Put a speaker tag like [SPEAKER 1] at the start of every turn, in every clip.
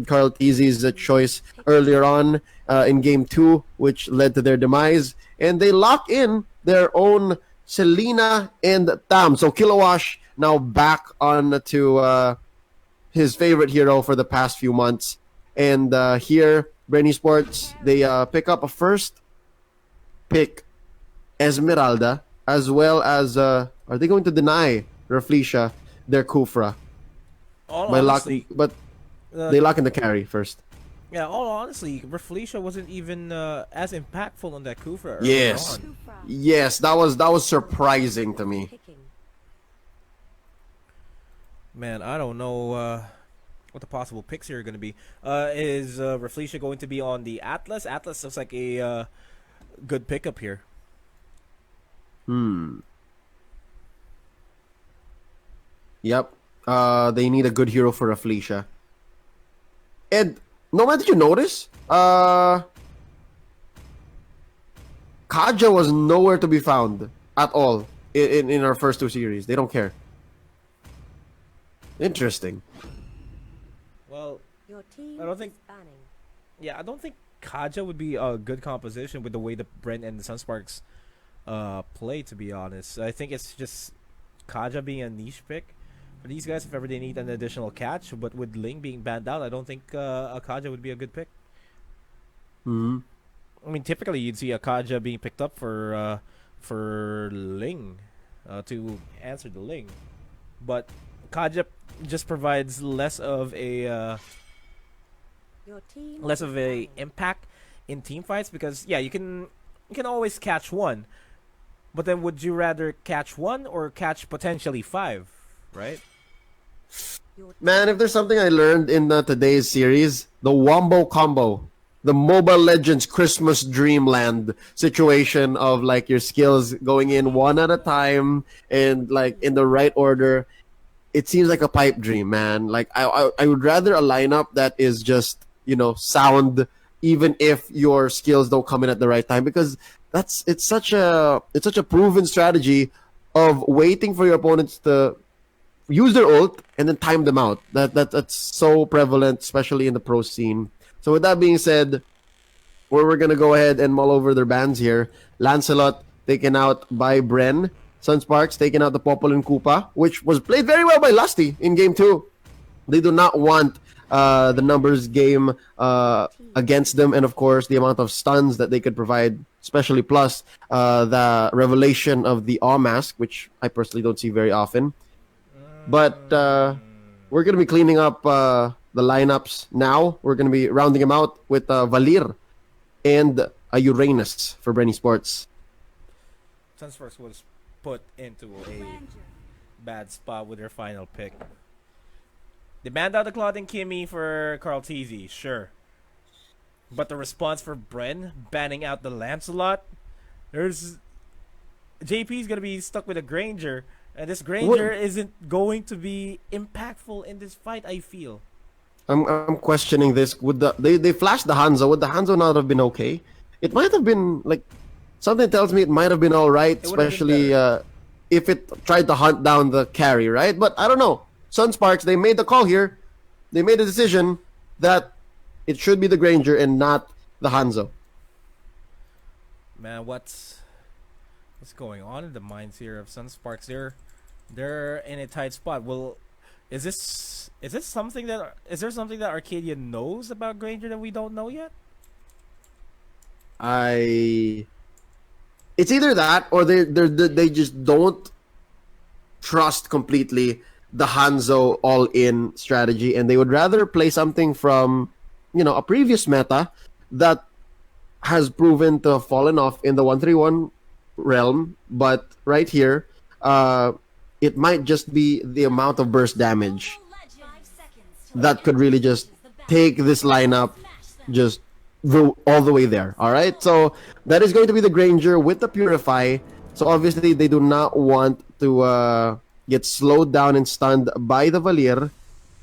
[SPEAKER 1] Carl Tizzy's choice earlier on in game 2, which led to their demise. And they lock in their own Selena and Tam. So Kilowash now back on to his favorite hero for the past few months. And here, Bren Esports, they pick up a first pick, Esmeralda, as well as are they going to deny Raflesia their Kufra?
[SPEAKER 2] All
[SPEAKER 1] By
[SPEAKER 2] honestly,
[SPEAKER 1] but they lock in the carry first.
[SPEAKER 2] yeah, all honestly, Raflesia wasn't even as impactful on that Kufra earlier
[SPEAKER 1] Yes,
[SPEAKER 2] on.
[SPEAKER 1] yes, that was surprising to me.
[SPEAKER 2] Man, I don't know what the possible picks here are going to be. Is Raflesia going to be on the Atlas? Atlas looks like a good pickup here.
[SPEAKER 1] Yep. They need a good hero for Raflesia. And no matter, did you notice? Kaja was nowhere to be found at all in our first 2 series. They don't care. Interesting.
[SPEAKER 2] Well,
[SPEAKER 3] Your team
[SPEAKER 2] I don't think-
[SPEAKER 3] is banning.
[SPEAKER 2] yeah, I don't think Kaja would be a good composition with the way the Bren and the Sunsparks play, to be honest. I think it's just Kaja being a niche pick for these guys if ever they need an additional catch. But with Ling being banned out, I don't think a Kaja would be a good pick. I mean, typically you'd see a Kaja being picked up for Ling to answer the Ling, but Kaja just provides less of a
[SPEAKER 3] Your team
[SPEAKER 2] less
[SPEAKER 3] is
[SPEAKER 2] of a
[SPEAKER 3] banning.
[SPEAKER 2] impact in team fights because yeah, you can always catch one, but then would you rather catch one or catch potentially 5, right?
[SPEAKER 3] Your
[SPEAKER 1] Man, if there's something I learned in today's series, the Wombo combo, the Mobile Legends Christmas Dreamland situation of like your skills going in one at a time and like in the right order, it seems like a pipe dream, man. Like I would rather a lineup that is just, sound, even if your skills don't come in at the right time, because it's such a proven strategy of waiting for your opponents to use their ult and then time them out. That's so prevalent, especially in the pro scene. So with that being said, we're gonna go ahead and mull over their bans here. Lancelot taken out by Bren. Sunsparks taken out the Popol and Koopa, which was played very well by Lusty in game 2. They do not want the numbers game against them, and of course the amount of stuns that they could provide, especially plus the revelation of the Awe Mask, which I personally don't see very often. But we're going to be cleaning up the lineups now. We're going to be rounding them out with Valir and a Uranus for Bren Esports.
[SPEAKER 2] Sunsparks was put into a bad spot with their final pick. They banned out the Claude and Kimmy for Carl TZ, sure. But the response for Bren banning out the Lancelot, there's JP's gonna be stuck with a Granger, and this Granger isn't going to be impactful in this fight, I feel.
[SPEAKER 1] I'm questioning this. Would they flashed the Hanzo? Would the Hanzo not have been okay? It might have been like something tells me it might have been all right,
[SPEAKER 2] It would have been
[SPEAKER 1] especially if it tried to hunt down the carry, right? But I don't know. Sunsparks, they made the call here. They made a decision that it should be the Granger and not the Hanzo.
[SPEAKER 2] Man, what's going on in the minds here of Sunsparks? They're in a tight spot. Well, is there something that Arcadia knows about Granger that we don't know yet?
[SPEAKER 1] It's either that or they just don't trust completely the Hanzo all-in strategy, and they would rather play something from a previous meta that has proven to have fallen off in the 131 realm. But right here, it might just be the amount of burst damage that could really just take this lineup just all the way there. All right, so that is going to be the Granger with the Purify. So obviously they do not want to get slowed down and stunned by the Valir,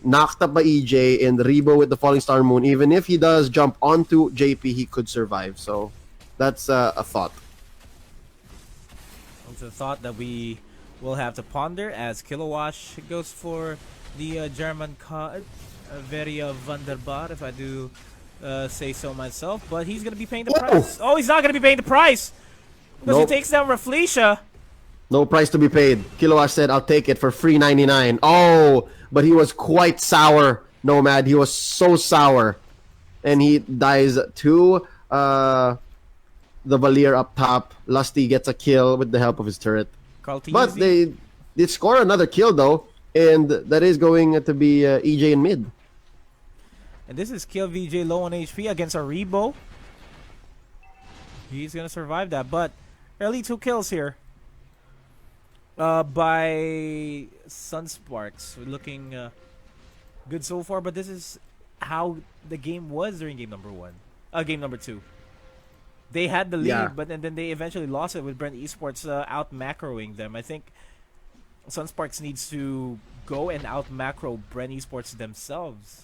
[SPEAKER 1] knocked up by EJ, and Rebo with the Falling Star Moon. Even if he does jump onto JP, he could survive. So that's a thought.
[SPEAKER 2] It's a thought that we will have to ponder as Kilowash goes for the very wunderbar, if I do say so myself. But he's gonna be paying the
[SPEAKER 1] Whoa!
[SPEAKER 2] price. Oh, he's not gonna be paying the price because
[SPEAKER 1] Nope.
[SPEAKER 2] he takes down Rafleisha.
[SPEAKER 1] No price to be paid. Kilowatt said, "I'll take it for $3.99." Oh, but he was quite sour, Nomad. He was so sour, and he dies to the Valier up top. Lusty gets a kill with the help of his turret,
[SPEAKER 2] Carl
[SPEAKER 1] but
[SPEAKER 2] Teasy.
[SPEAKER 1] they did score another kill though, and that is going to be EJ in mid.
[SPEAKER 2] And this is Kill VJ low on HP against a Rebo. He's gonna survive that, but early 2 kills here. By Sunsparks. We're looking good so far, but this is how the game was during game number 1. Game number 2. They had the lead,
[SPEAKER 1] Yeah.
[SPEAKER 2] but and then they eventually lost it with Bren Esports out macroing them. I think Sunsparks needs to go and out macro Bren Esports themselves.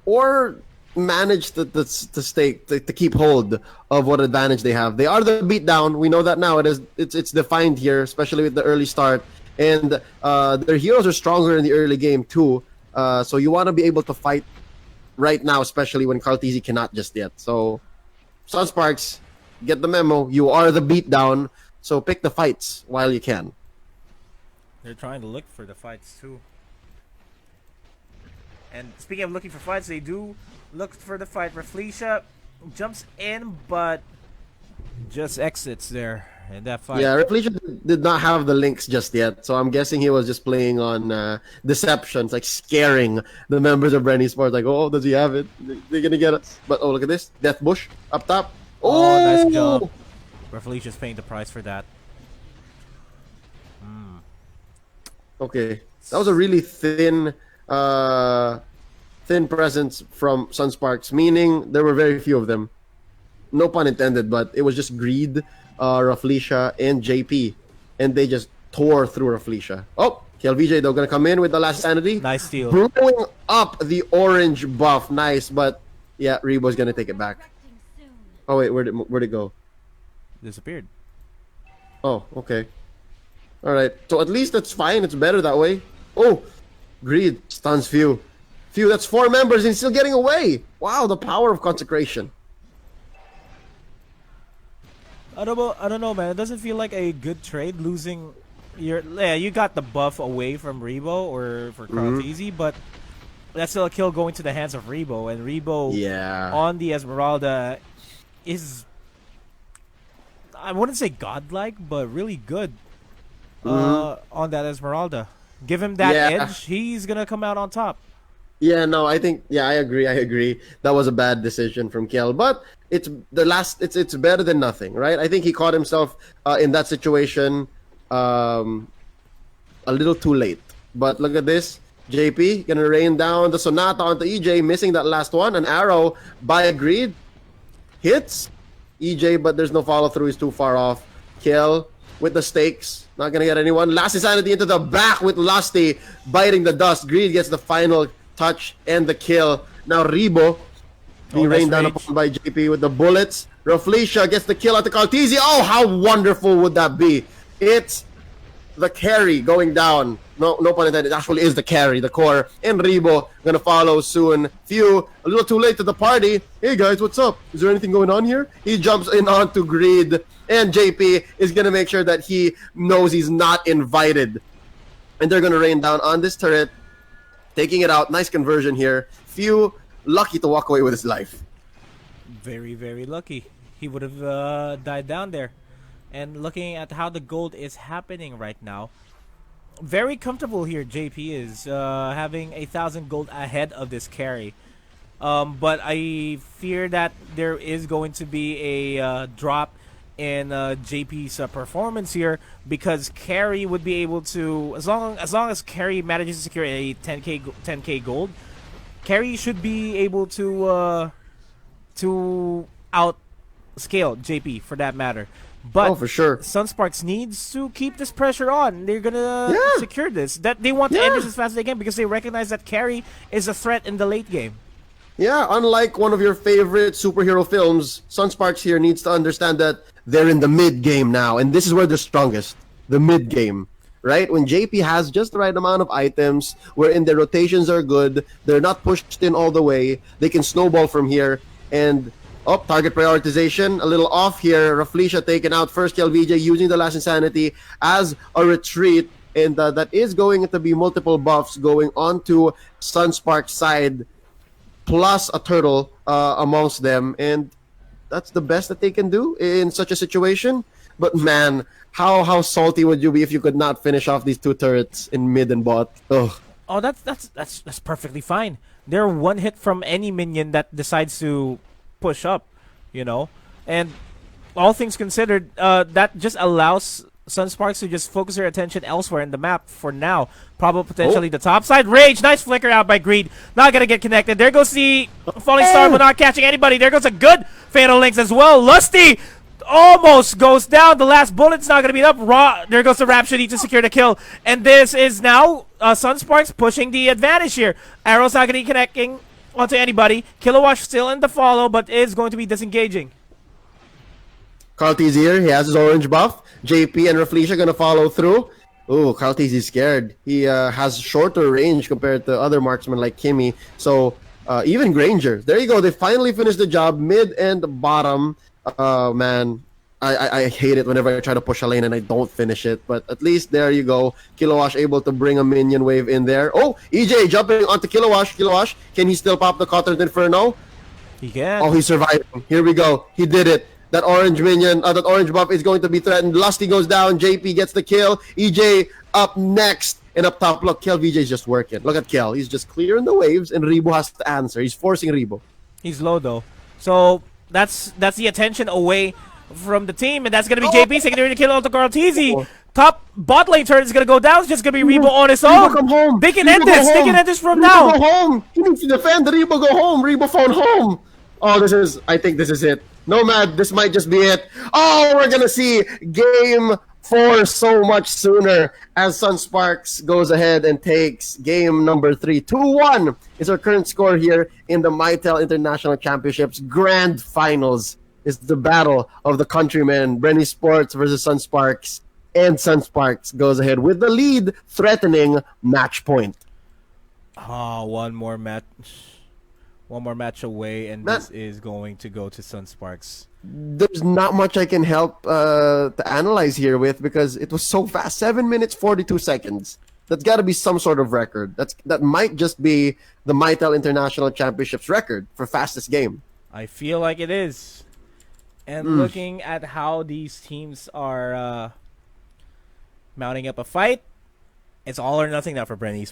[SPEAKER 1] Or manage to keep hold of what advantage they have. They are the beatdown. We know that now. It's defined here, especially with the early start. And their heroes are stronger in the early game too. So you want to be able to fight right now, especially when Cartesi cannot just yet. So Sunsparks, get the memo. You are the beatdown. So pick the fights while you can.
[SPEAKER 2] They're trying to look for the fights too. And speaking of looking for fights, they do look for the fight. Rafleisha jumps in, but just exits there in that fight.
[SPEAKER 1] Yeah, Reflection did not have the links just yet, so I'm guessing he was just playing on deceptions, like scaring the members of Bren Esports. Like, oh, does he have it? They're gonna get us. But oh, look at this, Death Bush up top.
[SPEAKER 2] Oh, nice jump. Rafleisha's paying the price for that.
[SPEAKER 1] Okay, that was a really thin presence from Sunsparks, meaning there were very few of them. No pun intended, but it was just Greed, Rafleisha, and JP, and they just tore through Rafleisha. Oh, KLVJ though gonna come in with the last sanity.
[SPEAKER 2] Nice steal.
[SPEAKER 1] Blowing up the orange buff, nice, but yeah, Rebo's gonna take it back. Oh wait, where'd it go?
[SPEAKER 2] Disappeared.
[SPEAKER 1] Oh, okay. All right, so at least that's fine. It's better that way. Oh, Greed stuns Few. Few, that's 4 members and still getting away. Wow, the power of consecration.
[SPEAKER 2] I don't know, man. It doesn't feel like a good trade losing your. Yeah, you got the buff away from Rebo or for Cartesi, but that's still a kill going to the hands of Rebo, and Rebo
[SPEAKER 1] Yeah.
[SPEAKER 2] on the Esmeralda is, I wouldn't say godlike, but really good on that Esmeralda. Give him that
[SPEAKER 1] Yeah.
[SPEAKER 2] edge, he's gonna come out on top.
[SPEAKER 1] Yeah, no, I think I agree. That was a bad decision from Kiel, but it's better than nothing, right? I think he caught himself in that situation a little too late. But look at this. JP gonna rain down the Sonata onto EJ, missing that last one. An arrow by Agreed. Hits EJ, but there's no follow through, he's too far off. Kiel with the stakes. Not gonna get anyone. Last insanity into the back with Lusty biting the dust. Greed gets the final touch and the kill. Now Rebo being
[SPEAKER 2] nice
[SPEAKER 1] rained down
[SPEAKER 2] rage.
[SPEAKER 1] upon by JP with the bullets. Rafleisha gets the kill at the Cartesi. Oh, how wonderful would that be? It's the carry going down. No pun intended. It actually is the carry, the core. And Rebo gonna follow soon. Few, a little too late to the party. Hey guys, what's up? Is there anything going on here? He jumps in onto Greed. And JP is gonna make sure that he knows he's not invited. And they're gonna rain down on this turret. Taking it out. Nice conversion here. Few, lucky to walk away with his life.
[SPEAKER 2] Very, very lucky. He would have died down there. And looking at how the gold is happening right now, very comfortable here. JP is having 1,000 gold ahead of this carry. But I fear that there is going to be a drop in JP's performance here, because carry would be able to, as long as carry manages to secure a 10k gold, carry should be able to outscale JP for that matter. But
[SPEAKER 1] Oh, for sure.
[SPEAKER 2] Sunsparks needs to keep this pressure on. They're gonna
[SPEAKER 1] Yeah.
[SPEAKER 2] secure this. That they want to end this as fast as they can, because they recognize that carry is a threat in the late game.
[SPEAKER 1] Yeah, unlike one of your favorite superhero films, Sunsparks here needs to understand that they're in the mid game now, and this is where they're strongest. The mid game. right? When JP has just the right amount of items, wherein their rotations are good, they're not pushed in all the way, they can snowball from here. And target prioritization a little off here. Raflesia taken out first kill. VJ using the last insanity as a retreat, and that is going to be multiple buffs going onto Sunspark's side, plus a turtle amongst them, and that's the best that they can do in such a situation. But man, how salty would you be if you could not finish off these two turrets in mid and bot? Ugh.
[SPEAKER 2] Oh, that's perfectly fine. They're one hit from any minion that decides to push up, you know. And all things considered, that just allows Sunsparks to just focus their attention elsewhere in the map for now. Probably potentially the top side. Rage, nice flicker out by Greed. Not gonna get connected. There goes the Falling Star, but not catching anybody. There goes a good Fatal Links as well. Lusty almost goes down. The last bullet's not gonna be up. There goes the Rhapsody to secure the kill. And this is now Sunsparks pushing the advantage here. Arrow's not gonna be connecting onto anybody. Kilowatt still in the follow, but is going to be disengaging.
[SPEAKER 1] Carlty's here. He has his orange buff. JP and Raflesia gonna follow through. Ooh, Carlty's is scared. He has shorter range compared to other marksmen like Kimmy. So even Granger. There you go. They finally finished the job, mid and bottom. Man, I hate it whenever I try to push a lane and I don't finish it. But at least there you go. Kilowatt able to bring a minion wave in there. Oh, EJ jumping onto Kilowatt. Kilowatt, can he still pop the Cotton Inferno?
[SPEAKER 2] He can.
[SPEAKER 1] Oh, he's surviving. Here we go. He did it. That orange minion, that orange buff is going to be threatened. Lusty goes down. JP gets the kill. EJ up next. And up top, look, Kel VJ's just working. Look at Kel. He's just clearing the waves, and Rebo has to answer. He's forcing Rebo.
[SPEAKER 2] He's low, though. So that's the attention away from the team, and that's going to be JP secondary to kill onto Carlteezy. Top bot lane turn is going to go down. It's just going to be Rebo on his own.
[SPEAKER 1] Rebo come home.
[SPEAKER 2] They can
[SPEAKER 1] Rebo
[SPEAKER 2] end this.
[SPEAKER 1] go
[SPEAKER 2] They can
[SPEAKER 1] home.
[SPEAKER 2] end this from
[SPEAKER 1] Rebo
[SPEAKER 2] now.
[SPEAKER 1] go home. He needs to defend. Rebo go home. Rebo phone home. Oh, I think this is it. Nomad, this might just be it. Oh, we're going to see game 4 so much sooner as Sunsparks goes ahead and takes game number 3. 2-1 is our current score here in the Mytel International Championships Grand Finals. Is the battle of the countrymen, Bren Esports versus Sunsparks, and Sunsparks goes ahead with the lead, threatening match point.
[SPEAKER 2] Oh, one more match away, and this is going to go to Sunsparks.
[SPEAKER 1] There's not much I can help to analyze here with because it was so fast. 7 minutes 42 seconds. That's got to be some sort of record. That might just be the Mytel International Championships record for fastest game.
[SPEAKER 2] I feel like it is. And looking at how these teams are mounting up a fight, it's all or nothing now for Bren Esports.